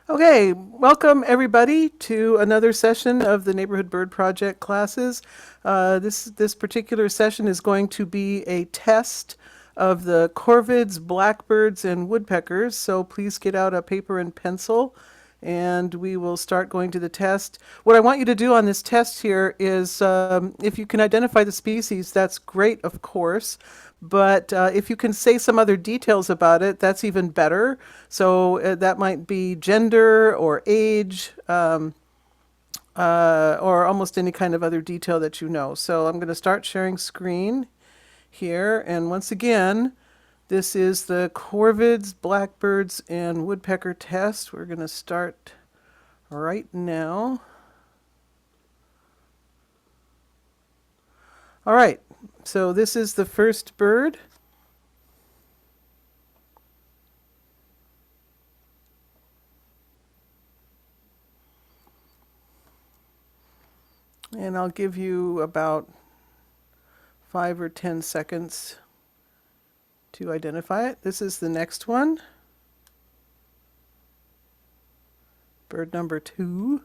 Okay, welcome everybody to another session of the Neighborhood Bird Project classes. This particular session is going to be a test of the Corvids, Blackbirds, and Woodpeckers. So please get out a paper and pencil, and we will start going to the test. What I want you to do on this test here is, if you can identify the species, that's great, of course. But if you can say some other details about it, that's even better. So that might be gender or age, or almost any kind of other detail that you know. So I'm going to start sharing screen here. And once again, this is the Corvids, Blackbirds, and Woodpecker test. We're going to start right now. All right, so this is the first bird. And I'll give you about 5 or 10 seconds to identify it. This is the next one. Bird number 2.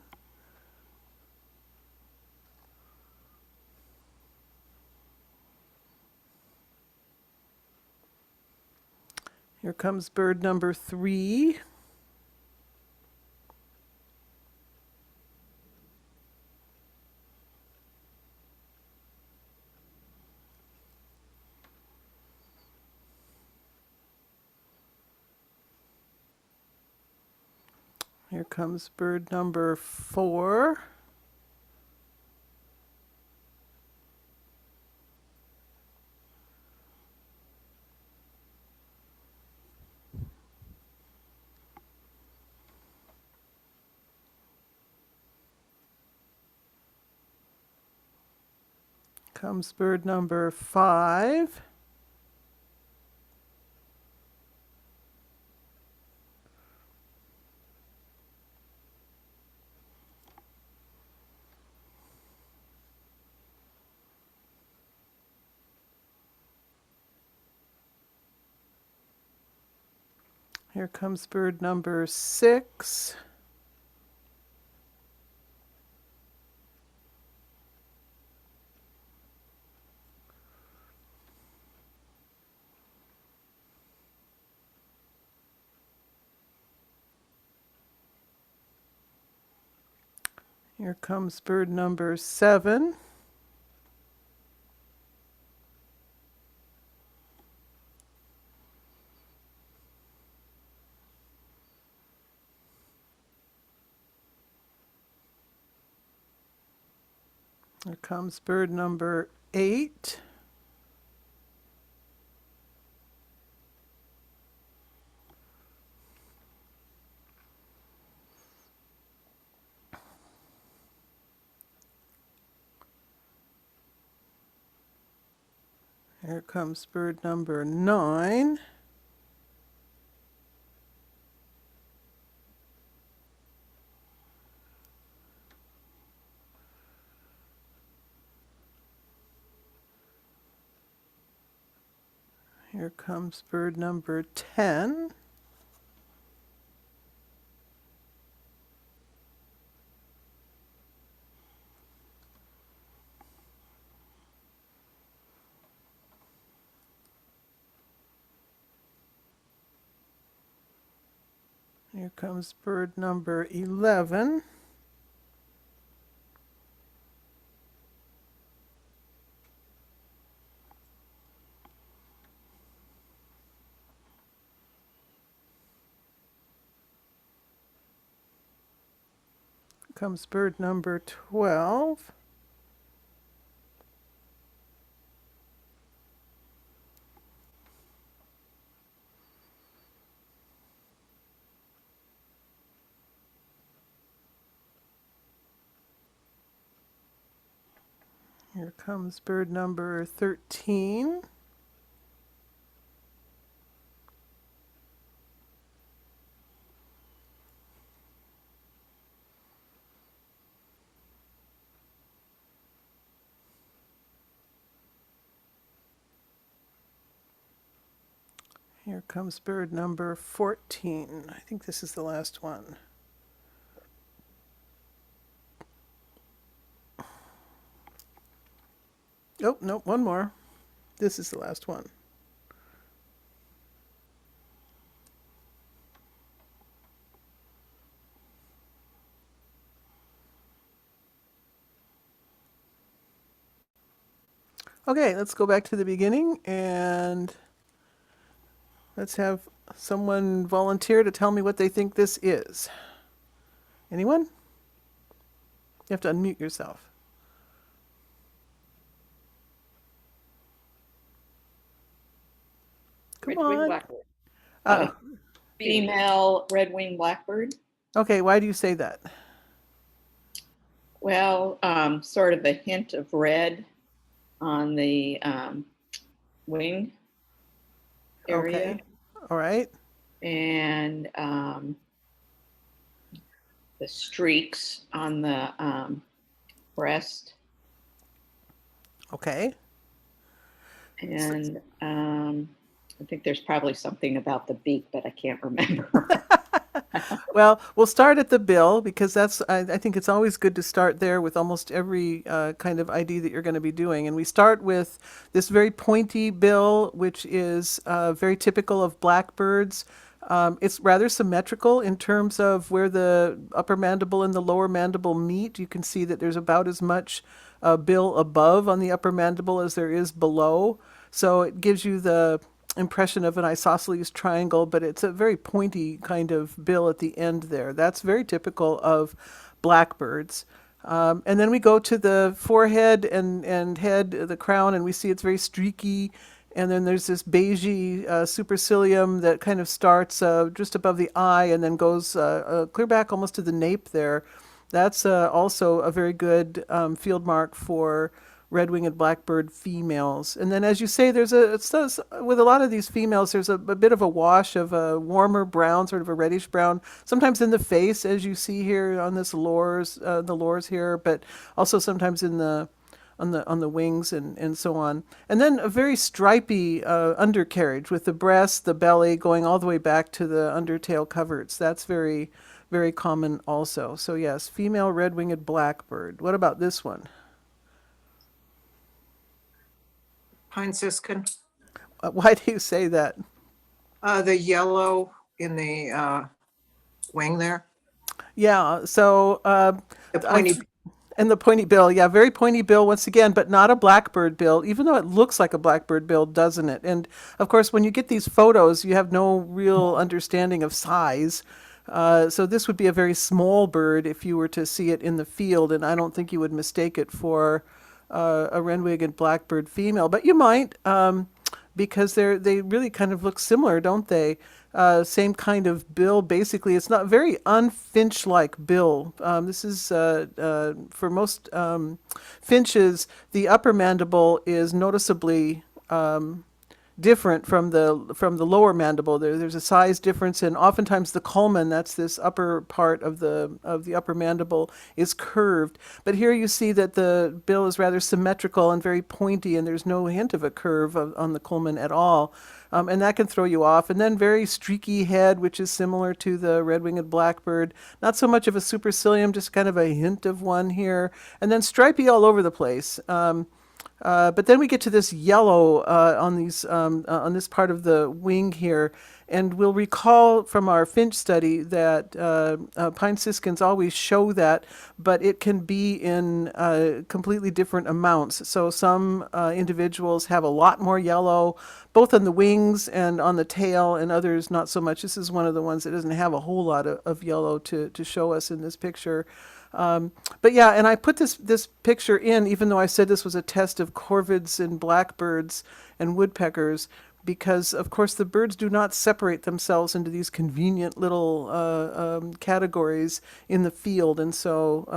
Here comes bird number 3. Here comes bird number 4. Comes bird number 5. Here comes bird number 6. Here comes bird number 7. Here comes bird number 8. Here comes bird number 9. Here comes bird number 10. Here comes bird number 11. Comes bird number 12. Here comes bird number 13. Here comes bird number 14. I think this is the last one. Oh, no, one more. This is the last one. Okay, let's go back to the beginning and let's have someone volunteer to tell me what they think this is. Anyone? You have to unmute yourself. Come Red-winged on. blackbird. Uh, Female red-winged blackbird. okay, why do you say that? Well, sort of a hint of red on the wing area. Okay, all right. And the streaks on the breast. Okay. And I think there's probably something about the beak, but I can't remember. Well, we'll start at the bill because I think it's always good to start there with almost every kind of ID that you're going to be doing. And we start with this very pointy bill, which is very typical of blackbirds. It's rather symmetrical in terms of where the upper mandible and the lower mandible meet. You can see that there's about as much bill above on the upper mandible as there is below. So it gives you the impression of an isosceles triangle, but it's a very pointy kind of bill at the end there. That's very typical of blackbirds. And then we go to the forehead and head, the crown, and we see it's very streaky. And then there's this beigey supercilium that kind of starts just above the eye and then goes clear back almost to the nape there. That's also a very good field mark for red-winged blackbird females. And then, as you say, with a lot of these females, there's a bit of a wash of a warmer brown, sort of a reddish brown, sometimes in the face, as you see here on this the lores here, but also sometimes in the on the wings and so on. And then a very stripy undercarriage with the breast, the belly going all the way back to the undertail coverts. That's very, very common also. So yes, female red-winged blackbird. What about this one? Pine siskin. Why do you say that? The yellow in the wing there. Yeah, so The pointy. and the pointy bill, yeah, very pointy bill once again, but not a blackbird bill, even though it looks like a blackbird bill, doesn't it? And of course, when you get these photos, you have no real understanding of size. So this would be a very small bird if you were to see it in the field, and I don't think you would mistake it for a red-winged blackbird female, but you might. Because they really kind of look similar, don't they? Same kind of bill, basically. It's not very unfinch-like bill. This is for most finches, the upper mandible is noticeably different from the lower mandible. There's a size difference, and oftentimes the culmen, that's this upper part of the upper mandible, is curved. But here you see that the bill is rather symmetrical and very pointy, and there's no hint of a curve on the culmen at all. And that can throw you off. And then very streaky head, which is similar to the red-winged blackbird. Not so much of a supercilium, just kind of a hint of one here. And then stripy all over the place. But then we get to this yellow on this part of the wing here, and we'll recall from our finch study that pine siskins always show that, but it can be in completely different amounts. So some individuals have a lot more yellow, both on the wings and on the tail, and others not so much. This is one of the ones that doesn't have a whole lot of yellow to show us in this picture. But yeah, and I put this picture in, even though I said this was a test of corvids and blackbirds and woodpeckers, because of course the birds do not separate themselves into these convenient little categories in the field, and so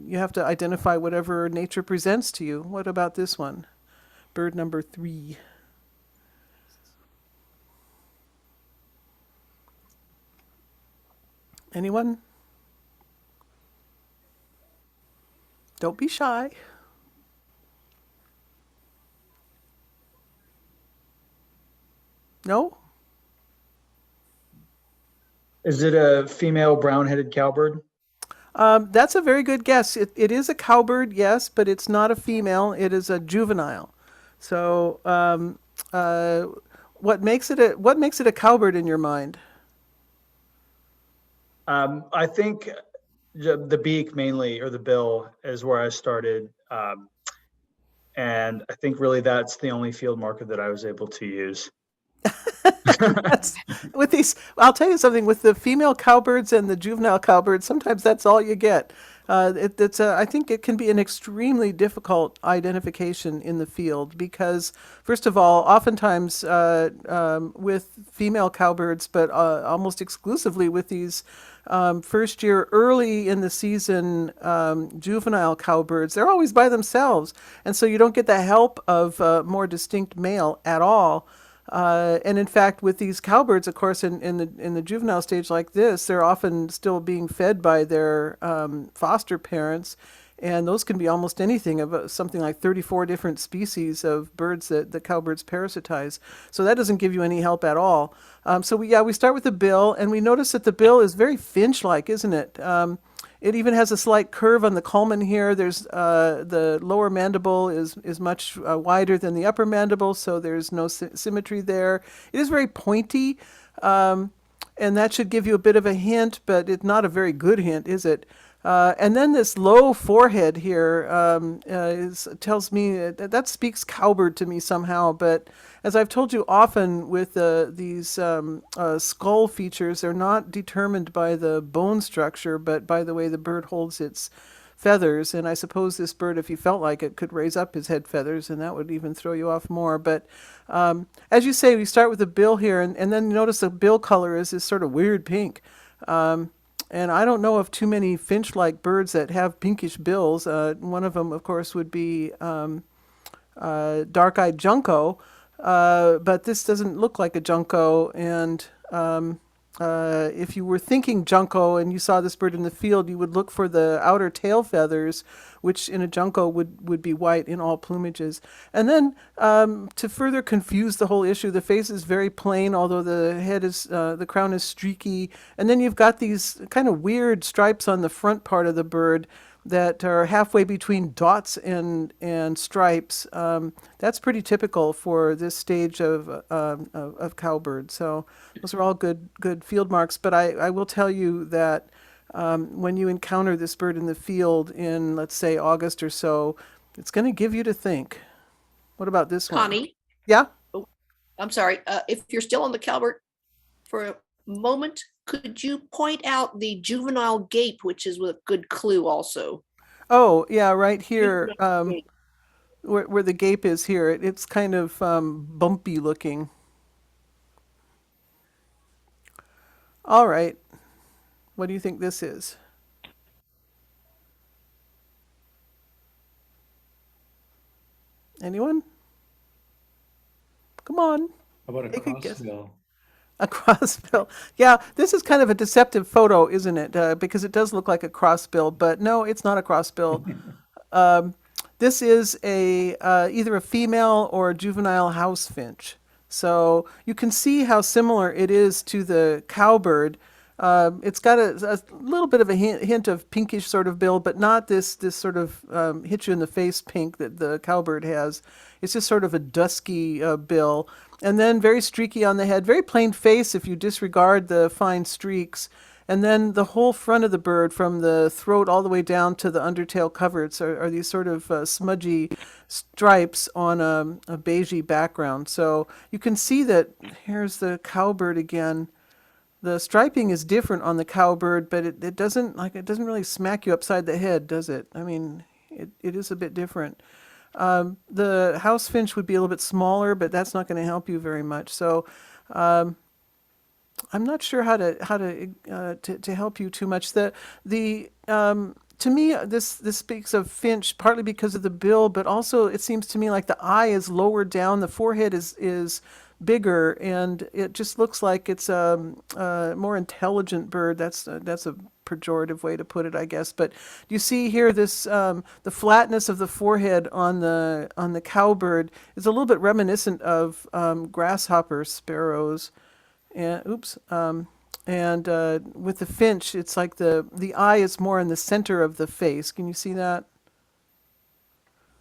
you have to identify whatever nature presents to you. What about this one? Bird number 3. Anyone? Don't be shy. No? Is it a female brown-headed cowbird? That's a very good guess. It is a cowbird, yes, but it's not a female. It is a juvenile. So, uh, what makes it a cowbird in your mind? I think the beak mainly, or the bill, is where I started. And I think really that's the only field marker that I was able to use. That's with these. I'll tell you something. With the female cowbirds and the juvenile cowbirds, sometimes that's all you get. I think it can be an extremely difficult identification in the field because, first of all, oftentimes with female cowbirds, but almost exclusively with these first year, early in the season juvenile cowbirds, they're always by themselves, and so you don't get the help of a more distinct male at all. And in fact, with these cowbirds, of course, in the juvenile stage like this, they're often still being fed by their foster parents, and those can be almost anything of something like 34 different species of birds that the cowbirds parasitize. So that doesn't give you any help at all. So we start with the bill, and we notice that the bill is very finch-like, isn't it? It even has a slight curve on the culmen here. There's the lower mandible is much wider than the upper mandible, so there's no symmetry there. It is very pointy, and that should give you a bit of a hint, but it's not a very good hint, is it? And then this low forehead here tells me that speaks cowbird to me somehow. But as I've told you often with these skull features, they're not determined by the bone structure, but by the way the bird holds its feathers. And I suppose this bird, if he felt like it, could raise up his head feathers, and that would even throw you off more. But as you say, we start with the bill here, and then notice the bill color is this sort of weird pink. And I don't know of too many finch-like birds that have pinkish bills. One of them, of course, would be dark-eyed junco, but this doesn't look like a junco. And if you were thinking junco and you saw this bird in the field, you would look for the outer tail feathers, which in a junco would be white in all plumages. And then to further confuse the whole issue, the face is very plain, although the crown is streaky. And then you've got these kind of weird stripes on the front part of the bird that are halfway between dots and stripes. That's pretty typical for this stage of cowbird. So those are all good field marks. But I will tell you that when you encounter this bird in the field in, let's say, August or so, it's going to give you to think. What about this one? Connie, Yeah? I'm sorry. If you're still on the Calvert for a moment, could you point out the juvenile gape, which is a good clue also? Oh, yeah, right here, Juvenile gape. where the gape is here. It's kind of bumpy looking. All right. What do you think this is? Anyone? Come on. How about a Take a guess. crossbill? A crossbill. Yeah, this is kind of a deceptive photo, isn't it? Because it does look like a crossbill, but no, it's not a crossbill. This is either a female or a juvenile house finch. So you can see how similar it is to the cowbird. It's got a little bit of a hint of pinkish sort of bill, but not this sort of hit you in the face pink that the cowbird has. It's just sort of a dusky bill, and then very streaky on the head, very plain face if you disregard the fine streaks. And then the whole front of the bird, from the throat all the way down to the undertail coverts, are these sort of smudgy stripes on a beigey background. So you can see that here's the cowbird again. The striping is different on the cowbird, but it doesn't really smack you upside the head, does it? I mean, it is a bit different. The house finch would be a little bit smaller, but that's not going to help you very much. So I'm not sure how to help you too much. To me, this speaks of finch partly because of the bill, but also it seems to me like the eye is lower down, the forehead is bigger, and it just looks like it's a more intelligent bird. That's a pejorative way to put it, I guess. But you see here this the flatness of the forehead on the cowbird is a little bit reminiscent of grasshopper sparrows. And And with the finch, it's like the eye is more in the center of the face. Can you see that?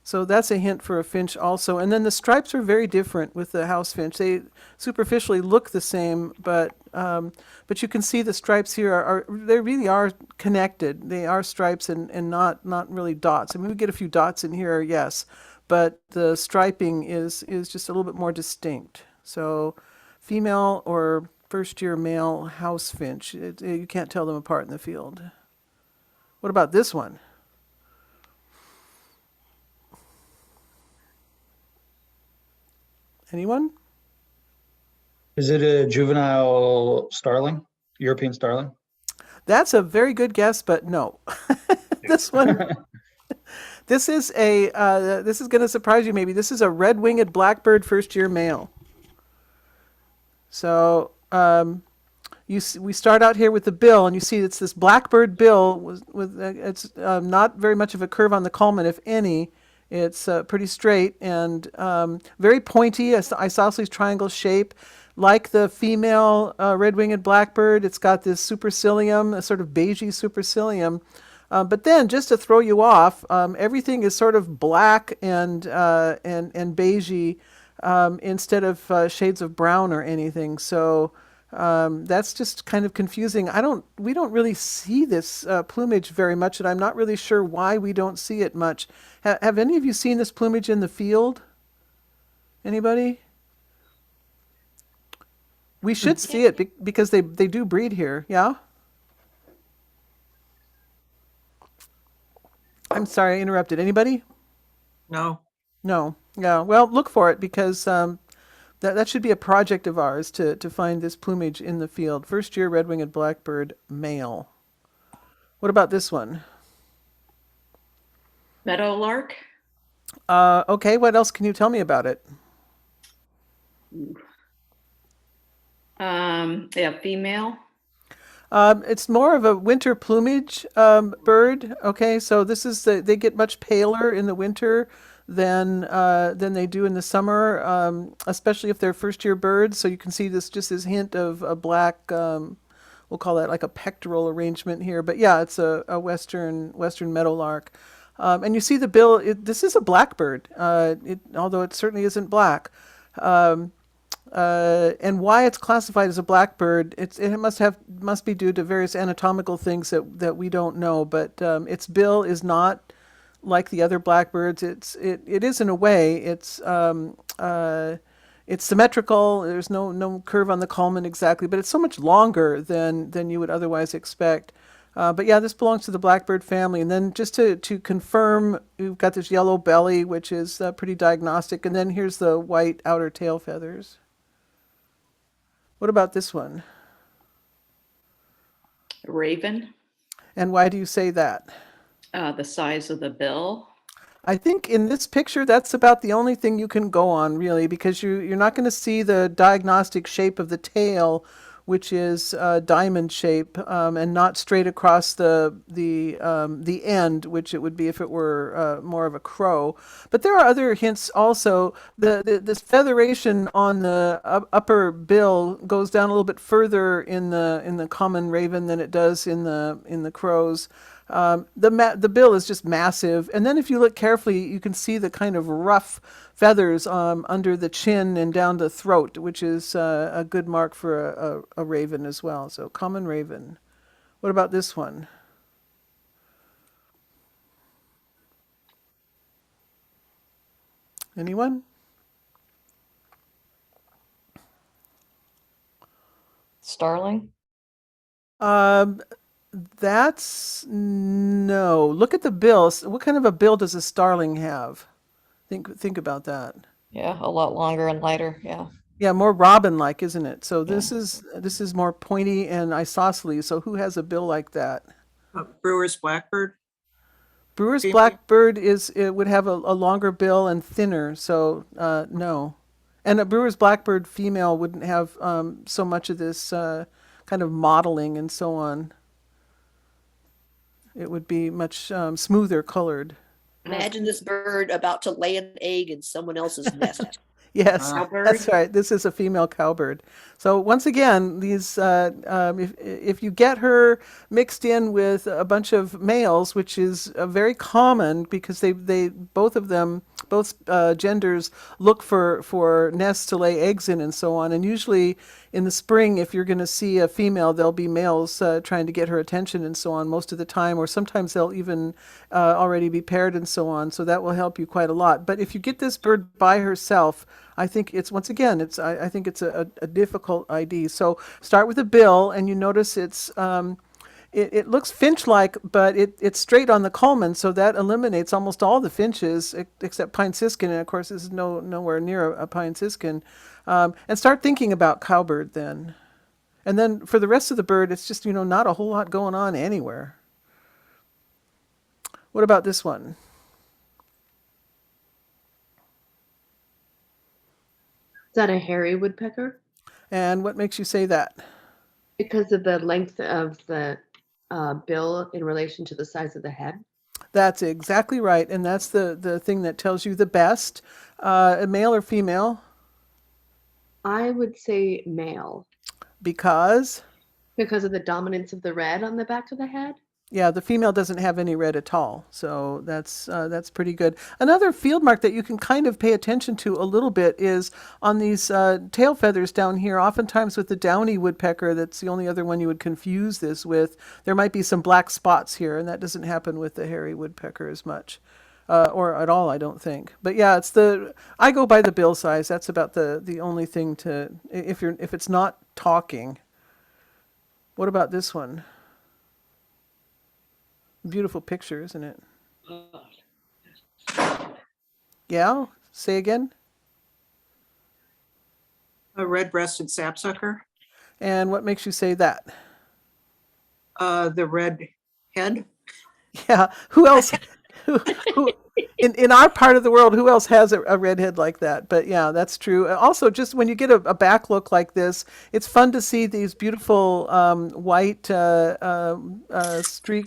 So that's a hint for a finch also. And then the stripes are very different with the house finch. They superficially look the same, but you can see the stripes here are they really are connected. They are stripes and not really dots. I mean, we get a few dots in here, yes, but the striping is just a little bit more distinct. So female or first year male house finch, you can't tell them apart in the field. What about this one? Anyone? Is it a juvenile starling, European starling? That's a very good guess, but no. This one, this is this is going to surprise you maybe. This is a red-winged blackbird first-year male. So we start out here with the bill, and you see it's this blackbird bill with it's not very much of a curve on the culmen, if any. It's pretty straight and very pointy, isosceles triangle shape. Like the female red-winged blackbird, it's got this supercilium, a sort of beigey supercilium. But then, just to throw you off, everything is sort of black and beigey instead of shades of brown or anything. So that's just kind of confusing. We don't really see this plumage very much, and I'm not really sure why we don't see it much. Have any of you seen this plumage in the field? Anybody? We should see it because they do breed here. Yeah? I'm sorry, I interrupted. Anybody? No. No. Yeah. Well, look for it because that should be a project of ours to find this plumage in the field. First year red-winged blackbird male. What about this one? Meadowlark? Okay, what else can you tell me about it? Yeah, female. It's more of a winter plumage bird. Okay, so this is they get much paler in the winter than they do in the summer, especially if they're first year birds. So you can see this hint of a black. We'll call that like a pectoral arrangement here, but yeah, it's a western meadowlark. And you see the bill. This is a blackbird, although it certainly isn't black. And why it's classified as a blackbird, it must be due to various anatomical things that we don't know. But its bill is not like the other blackbirds. It is in a way. It's symmetrical. There's no curve on the culmen exactly, but it's so much longer than you would otherwise expect. But yeah, this belongs to the blackbird family. And then just to confirm, we've got this yellow belly, which is pretty diagnostic. And then here's the white outer tail feathers. What about this one? Raven. And why do you say that? The size of the bill. I think in this picture, that's about the only thing you can go on, really, because you're not going to see the diagnostic shape of the tail, which is diamond shape and not straight across the end, which it would be if it were more of a crow. But there are other hints also. This featheration on the upper bill goes down a little bit further in the common raven than it does in the crows. The bill is just massive, and then if you look carefully, you can see the kind of rough feathers under the chin and down the throat, which is a good mark for a raven as well. So common raven. What about this one? Anyone? Starling? That's no. Look at the bill. What kind of a bill does a starling have? Think about that. Yeah, a lot longer and lighter. Yeah. Yeah, more robin-like, isn't it? So Yeah. this is more pointy and isosceles. So who has a bill like that? Brewer's blackbird. Brewer's Phoebe? blackbird it would have a longer bill and thinner. So no, and a brewer's blackbird female wouldn't have so much of this kind of modeling and so on. It would be much smoother colored. Imagine this bird about to lay an egg in someone else's nest. Yes, Cowbird? that's right. This is a female cowbird. So once again, these if you get her mixed in with a bunch of males, which is very common because they both of them both genders look for nests to lay eggs in and so on. And usually in the spring, if you're going to see a female, there'll be males trying to get her attention and so on most of the time, or sometimes they'll even already be paired and so on. So that will help you quite a lot. But if you get this bird by herself, I think it's once again, I think it's a difficult ID. So start with a bill, and you notice it looks finch-like, but it's straight on the culmen, so that eliminates almost all the finches except pine siskin, and of course this is nowhere near a pine siskin. And start thinking about cowbird then. And then for the rest of the bird, it's just, not a whole lot going on anywhere. What about this one? Is that a hairy woodpecker? And what makes you say that? Because of the length of the bill in relation to the size of the head? That's exactly right, and that's the thing that tells you the best. A male or female? I would say male Because, because of the dominance of the red on the back of the head. yeah, the female doesn't have any red at all, so that's pretty good. Another field mark that you can kind of pay attention to a little bit is on these tail feathers down here. Oftentimes with the downy woodpecker, that's the only other one you would confuse this with. There might be some black spots here, and that doesn't happen with the hairy woodpecker as much. Or at all, I don't think. But yeah, I go by the bill size. That's about the only thing if it's not talking. What about this one? Beautiful picture, isn't it? Yeah? Say again? A red-breasted sapsucker. And what makes you say that? The red head. Yeah. Who else? who in our part of the world, who else has a redhead like that? But yeah, that's true. Also, just when you get a back look like this, it's fun to see these beautiful white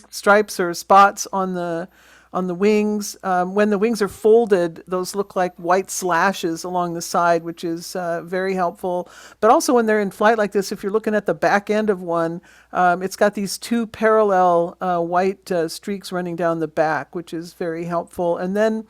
stripes or spots on the wings. When the wings are folded, those look like white slashes along the side, which is very helpful. But also when they're in flight like this, if you're looking at the back end of one, it's got these two parallel white streaks running down the back, which is very helpful. And then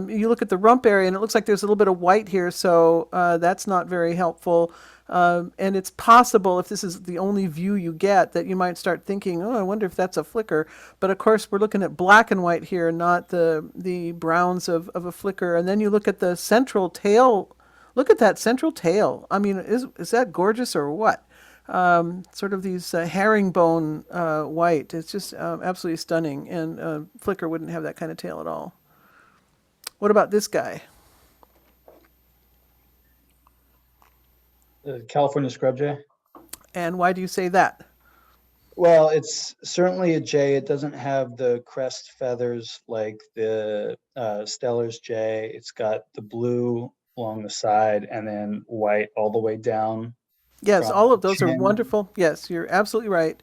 you look at the rump area, and it looks like there's a little bit of white here, so that's not very helpful. And it's possible, if this is the only view you get, that you might start thinking, oh, I wonder if that's a flicker. But of course, we're looking at black and white here, not the browns of a flicker. And then you look at the central tail. Look at that central tail. I mean, is that gorgeous or what? Sort of these herringbone white. It's just absolutely stunning. And flicker wouldn't have that kind of tail at all. What about this guy? The California scrub jay. And why do you say that? Well, it's certainly a jay. It doesn't have the crest feathers like the Stellar's jay. It's got the blue along the side and then white all the way down. Yes, from all of the those are chin. wonderful. Yes, you're absolutely right.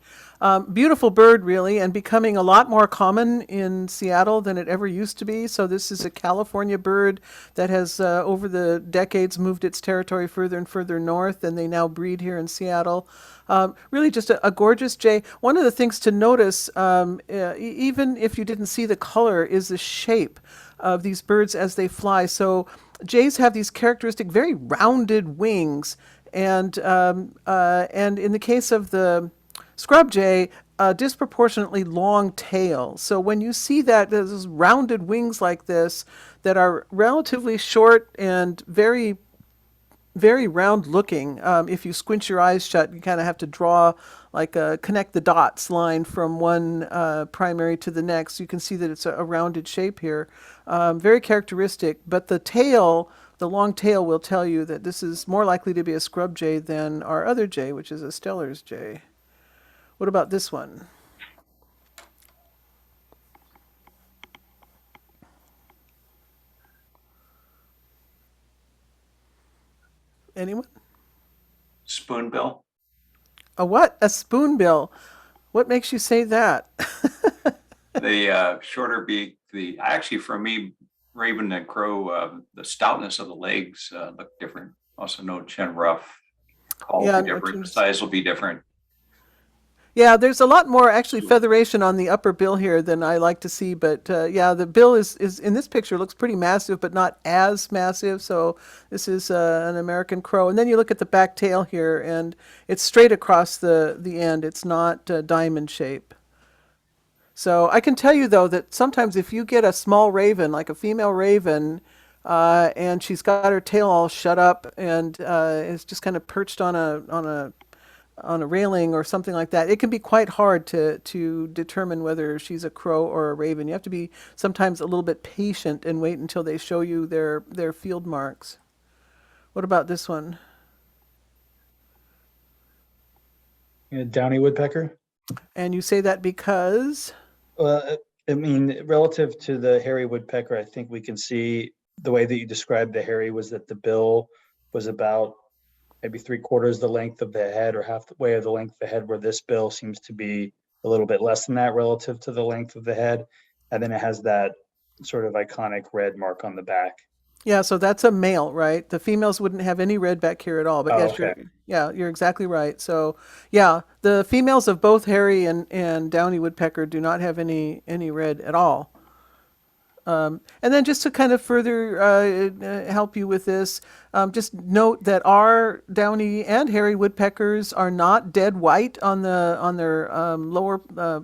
Beautiful bird, really, and becoming a lot more common in Seattle than it ever used to be. So this is a California bird that has, over the decades, moved its territory further and further north, and they now breed here in Seattle. Really just a gorgeous jay. One of the things to notice, even if you didn't see the color, is the shape of these birds as they fly. So jays have these characteristic, very rounded wings. And in the case of the scrub jay, a disproportionately long tail. So when you see that, there's rounded wings like this that are relatively short and very, very round looking. If you squint your eyes shut, you kind of have to draw like a connect the dots line from one primary to the next. You can see that it's a rounded shape here. Very characteristic, but the long tail will tell you that this is more likely to be a scrub jay than our other jay, which is a Stellar's jay. What about this one? Anyone? Spoonbill. A what? A spoonbill. What makes you say that? The shorter beak, actually for me, raven and crow, the stoutness of the legs look different. Also no chin ruff. Call will Yeah, be no different. The chins. size will be different. Yeah, there's a lot more actually featheration on the upper bill here than I like to see, but yeah, the bill is in this picture looks pretty massive, but not as massive. So this is an American crow, and then you look at the back tail here, and it's straight across the end. It's not diamond shape. So I can tell you though that sometimes if you get a small raven, like a female raven, and she's got her tail all shut up and is just kind of perched on a railing or something like that, it can be quite hard to determine whether she's a crow or a raven. You have to be sometimes a little bit patient and wait until they show you their field marks. What about this one? Downy woodpecker. And you say that because Well, I mean, relative to the hairy woodpecker, I think we can see the way that you described the hairy was that the bill was about maybe 3/4 the length of the head or half the way of the length of the head, where this bill seems to be a little bit less than that relative to the length of the head. And then it has that sort of iconic red mark on the back. yeah, so that's a male, right? The females wouldn't have any red back here at all. But Oh, yes, okay. you're exactly right. So yeah, the females of both hairy and downy woodpecker do not have any red at all. And then just to kind of further help you with this, just note that our downy and hairy woodpeckers are not dead white on their lower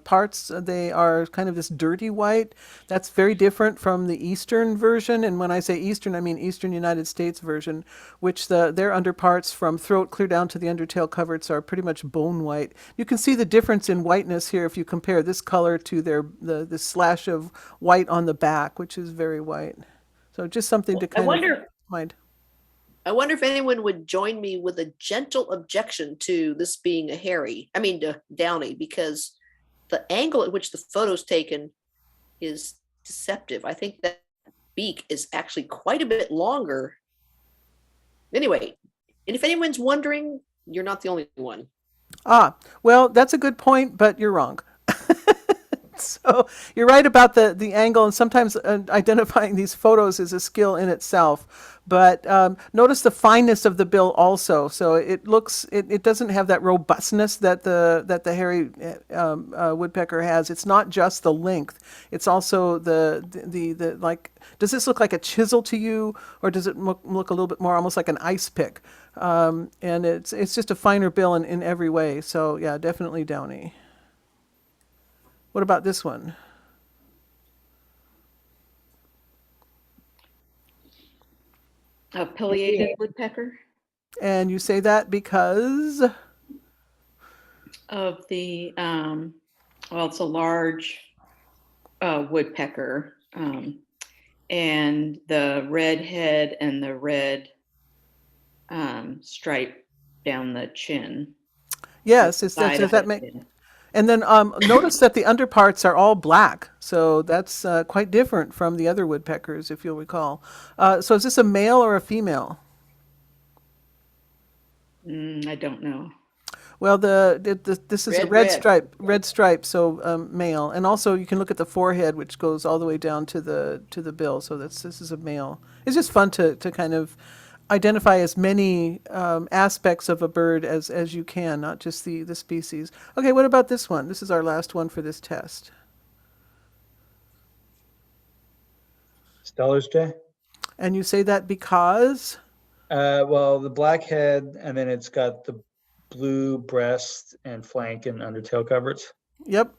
parts. They are kind of this dirty white. That's very different from the eastern version. And when I say eastern, I mean eastern United States version, which their underparts from throat clear down to the undertail coverts are pretty much bone white. You can see the difference in whiteness here if you compare this color to the slash of white on the back, which is very white. So just something to kind of mind. I wonder if anyone would join me with a gentle objection to this being a to downy, because the angle at which the photo's taken is deceptive. I think that beak is actually quite a bit longer. Anyway, and if anyone's wondering, you're not the only one. Ah, well, that's a good point, but you're wrong. So you're right about the angle, and sometimes identifying these photos is a skill in itself. But notice the fineness of the bill also. So it doesn't have that robustness that the hairy woodpecker has. It's not just the length. It's also the like. Does this look like a chisel to you, or does it look a little bit more almost like an ice pick? And it's just a finer bill in every way. So yeah, definitely downy. What about this one? A pileated woodpecker And you say that because of the, well, it's a large woodpecker. And the red head and the red stripe down the chin. yes, The does side of that it, make? yeah. And then notice that the underparts are all black, so that's quite different from the other woodpeckers, if you'll recall. So is this a male or a female? I don't know. Well, this is a Red. red stripe, so male. And also you can look at the forehead, which goes all the way down to the bill. So this is a male. It's just fun to kind of identify as many aspects of a bird as you can, not just the species. Okay, what about this one? This is our last one for this test. Stellar's Jay? And you say that because? Well, the black head, and then it's got the blue breast and flank and undertail coverts. Yep.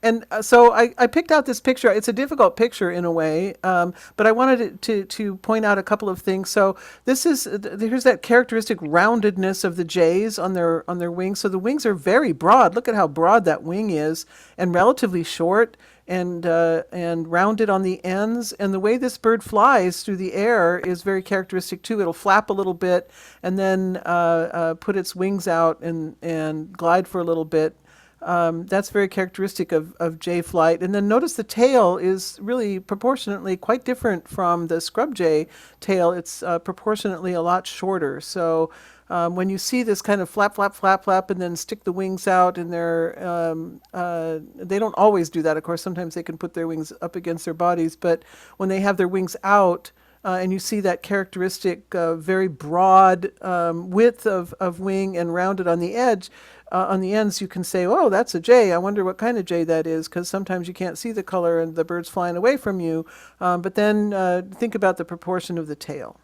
And so I picked out this picture. It's a difficult picture in a way, but I wanted to point out a couple of things. So here's that characteristic roundedness of the jays on their wings. So the wings are very broad. Look at how broad that wing is, and relatively short and rounded on the ends. And the way this bird flies through the air is very characteristic too. It'll flap a little bit and then put its wings out and glide for a little bit. That's very characteristic of jay flight. And then notice the tail is really proportionately quite different from the scrub jay tail. It's proportionately a lot shorter. So When you see this kind of flap, flap, flap, flap, and then stick the wings out, and they don't always do that, of course. Sometimes they can put their wings up against their bodies, but when they have their wings out, and you see that characteristic very broad width of wing and rounded on the edge, on the ends, you can say, oh, that's a jay. I wonder what kind of jay that is, because sometimes you can't see the color and the bird's flying away from you. But then think about the proportion of the tail.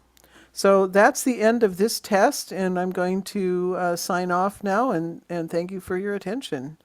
So that's the end of this test, and I'm going to sign off now and thank you for your attention.